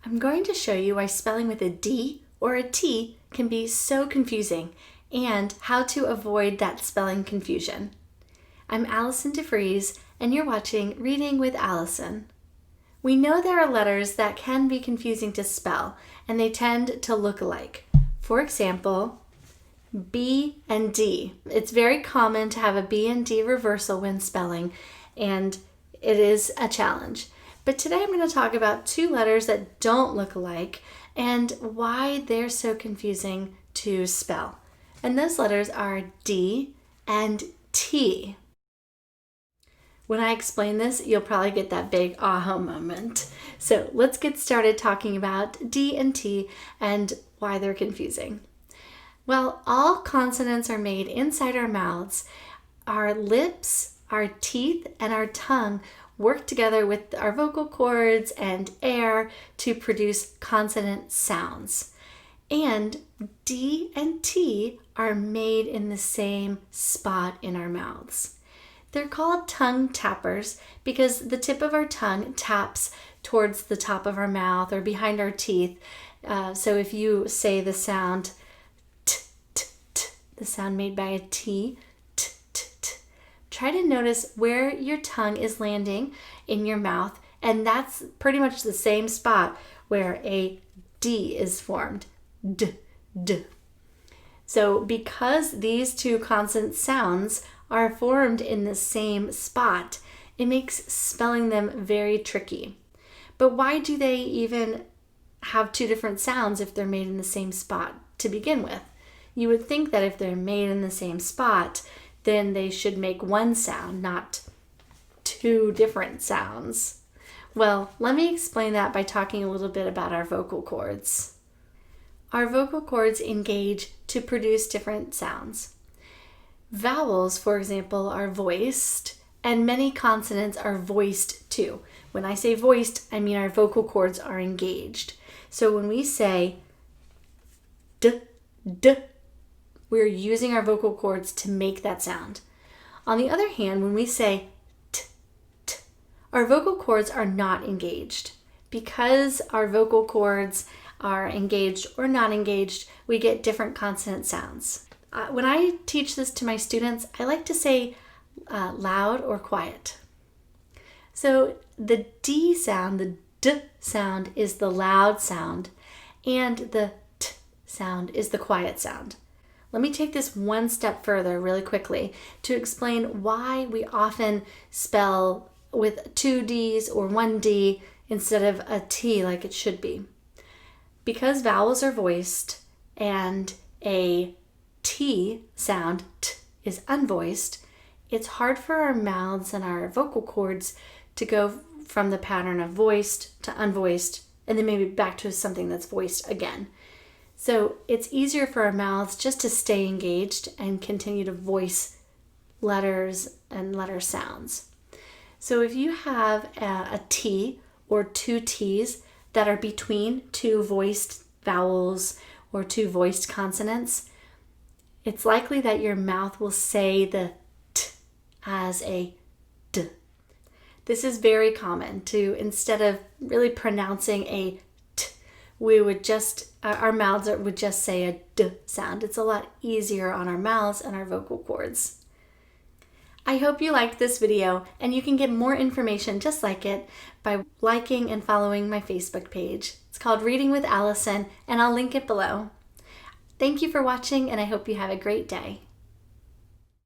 I'm going to show you why spelling with a D or a T can be so confusing and how to avoid that spelling confusion. I'm Allison DeFrees, and you're watching Reading with Allison. We know there are letters that can be confusing to spell, and they tend to look alike. For example, B and D. It's very common to have a B and D reversal when spelling, and it is a challenge. But today I'm going to talk about two letters that don't look alike and why they're so confusing to spell. And those letters are D and T. When I explain this, you'll probably get that big aha moment. So let's get started talking about D and T and why they're confusing. Well, all consonants are made inside our mouths. Our lips, our teeth, and our tongue work together with our vocal cords and air to produce consonant sounds. And D and T are made in the same spot in our mouths. They're called tongue tappers because the tip of our tongue taps towards the top of our mouth or behind our teeth. So if you say the sound t, t, t, the sound made by a T, t, t, t, try to notice where your tongue is landing in your mouth, and that's pretty much the same spot where a D is formed. D, D. So because these two consonant sounds are formed in the same spot, it makes spelling them very tricky. But why do they even have two different sounds if they're made in the same spot to begin with? You would think that if they're made in the same spot, then they should make one sound, not two different sounds. Well, let me explain that by talking a little bit about our vocal cords. Our vocal cords engage to produce different sounds. Vowels, for example, are voiced, and many consonants are voiced too. When I say voiced, I mean our vocal cords are engaged. So when we say D, D, we're using our vocal cords to make that sound. On the other hand, when we say T, T, our vocal cords are not engaged. Because our vocal cords are engaged or not engaged, we get different consonant sounds. When I teach this to my students, I like to say loud or quiet. So the D sound, the D sound, is the loud sound, and the T sound is the quiet sound. Let me take this one step further really quickly to explain why we often spell with two Ds or one D instead of a T like it should be. Because vowels are voiced and a T sound, T, is unvoiced, it's hard for our mouths and our vocal cords to go from the pattern of voiced to unvoiced and then maybe back to something that's voiced again. So it's easier for our mouths just to stay engaged and continue to voice letters and letter sounds. So if you have a T or two T's that are between two voiced vowels or two voiced consonants, it's likely that your mouth will say the T as a D. This is very common to, instead of really pronouncing a T, our mouths would just say a D sound. It's a lot easier on our mouths and our vocal cords. I hope you liked this video, and you can get more information just like it by liking and following my Facebook page. It's called Reading with Allison, and I'll link it below. Thank you for watching, and I hope you have a great day.